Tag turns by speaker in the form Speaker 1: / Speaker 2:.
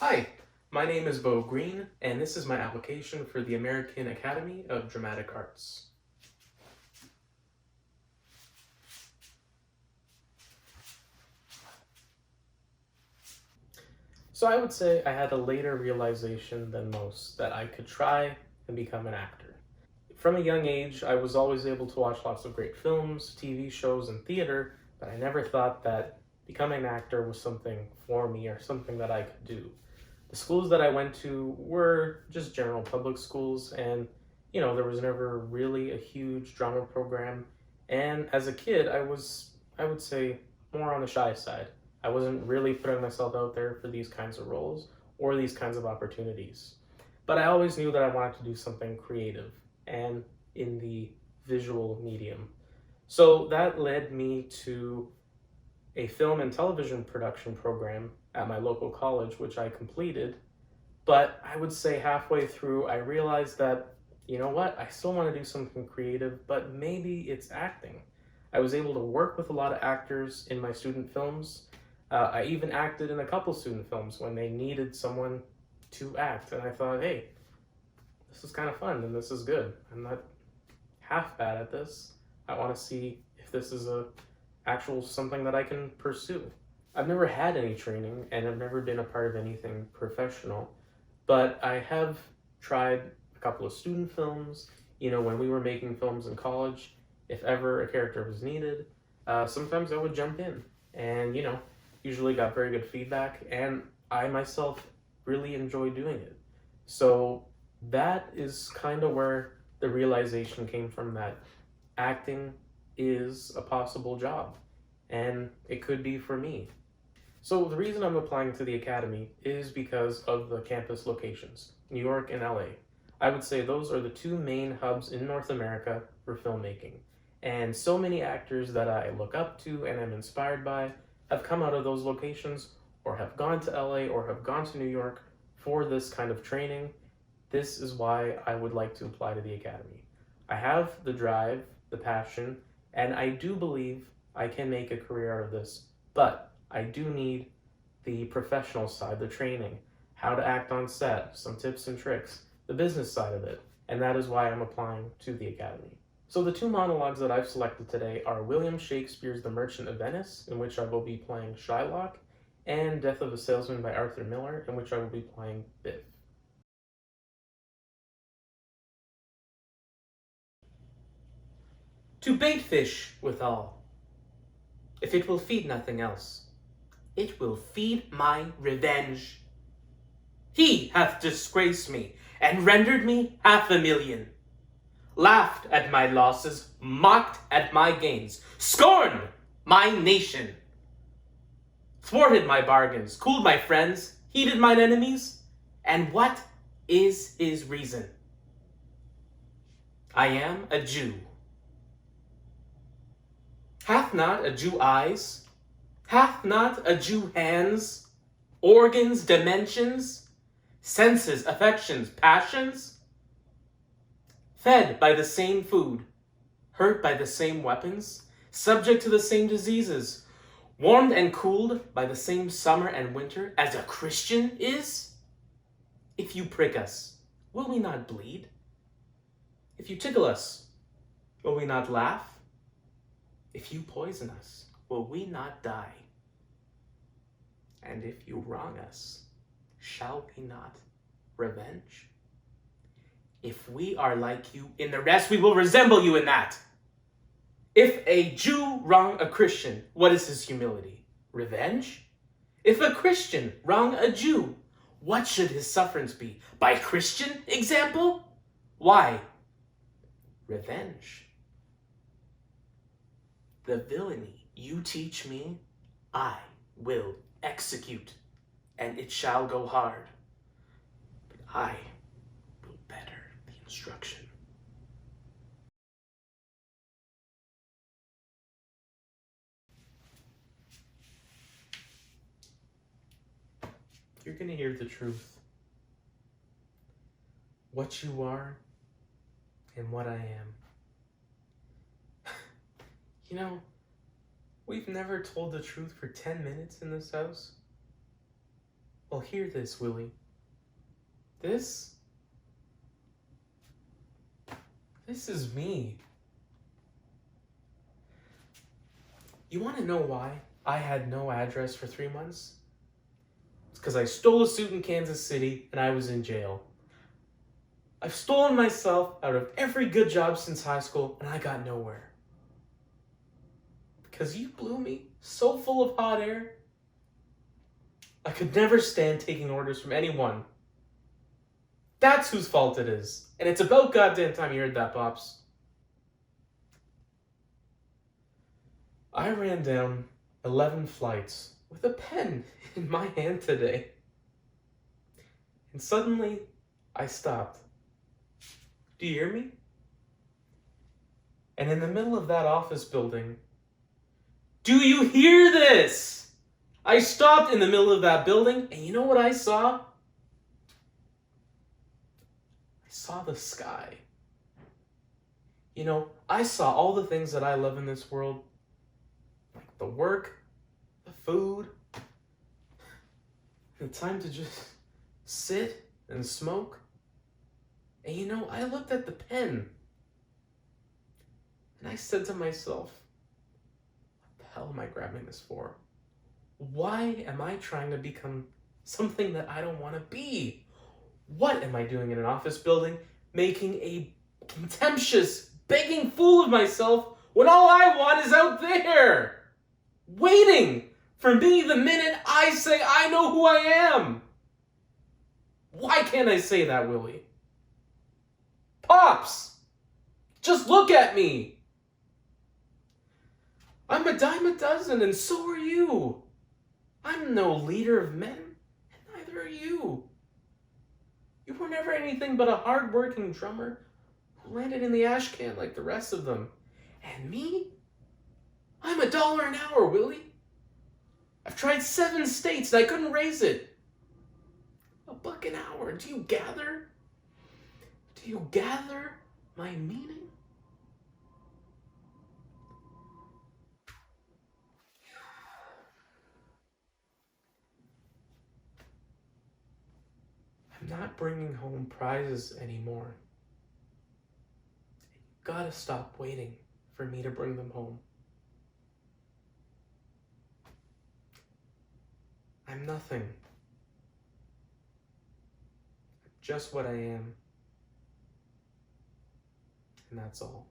Speaker 1: Hi, my name is Bo Green, and this is my application for the American Academy of Dramatic Arts. So I would say I had a later realization than most that I could try and become an actor. From a young age, I was always able to watch lots of great films, TV shows, and theater, but I never thought that becoming an actor was something for me or something that I could do. The schools that I went to were just general public schools, and there was never really a huge drama program. And as a kid, I would say, more on the shy side. I wasn't really putting myself out there for these kinds of roles or these kinds of opportunities. But I always knew that I wanted to do something creative and in the visual medium. So that led me to a film and television production program at my local college, which I completed. But I would say halfway through, I realized that, you know what, I still want to do something creative, but maybe it's acting. I was able to work with a lot of actors in my student films. I even acted in a couple student films when they needed someone to act. And I thought, hey, this is kind of fun and this is good. I'm not half bad at this. I want to see if this is a actual something that I can pursue. I've never had any training and I've never been a part of anything professional, but I have tried a couple of student films. When we were making films in college, if ever a character was needed, sometimes I would jump in and, usually got very good feedback, and I myself really enjoy doing it. So that is kind of where the realization came from that acting is a possible job, and it could be for me. So the reason I'm applying to the academy is because of the campus locations, New York and LA. I would say those are the two main hubs in North America for filmmaking. And so many actors that I look up to and am inspired by have come out of those locations or have gone to LA or have gone to New York for this kind of training. This is why I would like to apply to the academy. I have the drive, the passion, and I do believe I can make a career out of this, but I do need the professional side, the training, how to act on set, some tips and tricks, the business side of it, and that is why I'm applying to the academy. So the two monologues that I've selected today are William Shakespeare's The Merchant of Venice, in which I will be playing Shylock, and Death of a Salesman by Arthur Miller, in which I will be playing Biff. To bait fish withal, if it will feed nothing else, it will feed my revenge. He hath disgraced me, and rendered me 500,000, laughed at my losses, mocked at my gains, scorned my nation, thwarted my bargains, cooled my friends, heated mine enemies. And what is his reason? I am a Jew. Hath not a Jew eyes? Hath not a Jew hands, organs, dimensions, senses, affections, passions? Fed by the same food, hurt by the same weapons, subject to the same diseases, warmed and cooled by the same summer and winter as a Christian is? If you prick us, will we not bleed? If you tickle us, will we not laugh? If you poison us, will we not die? And if you wrong us, shall we not revenge? If we are like you in the rest, we will resemble you in that. If a Jew wrong a Christian, what is his humility? Revenge? If a Christian wrong a Jew, what should his sufferance be? By Christian example? Why? Revenge. The villainy you teach me, I will execute, and it shall go hard. But I will better the instruction. You're going to hear the truth. What you are and what I am. We've never told the truth for 10 minutes in this house. Well, hear this, Willie. This is me. You want to know why I had no address for 3 months? It's because I stole a suit in Kansas City and I was in jail. I've stolen myself out of every good job since high school and I got nowhere. Because you blew me so full of hot air, I could never stand taking orders from anyone. That's whose fault it is. And it's about goddamn time you heard that, Pops. I ran down 11 flights with a pen in my hand today. And suddenly, I stopped. Do you hear me? And in the middle of that office building, do you hear this? I stopped in the middle of that building, and you know what I saw? I saw the sky. You know, I saw all the things that I love in this world, like the work, the food, the time to just sit and smoke. And you know, I looked at the pen, and I said to myself, what the hell am I grabbing this for? Why am I trying to become something that I don't want to be? What am I doing in an office building, making a contemptuous, begging fool of myself when all I want is out there, waiting for me the minute I say I know who I am? Why can't I say that, Willie? Pops, just look at me. I'm a dime a dozen, and so are you. I'm no leader of men, and neither are you. You were never anything but a hard-working drummer who landed in the ash can like the rest of them. And me? I'm $1 an hour, Willie. I've tried 7 states and I couldn't raise it. $1 an hour. Do you gather? Do you gather my meaning? I'm not bringing home prizes anymore. You gotta stop waiting for me to bring them home. I'm nothing. I'm just what I am. And that's all.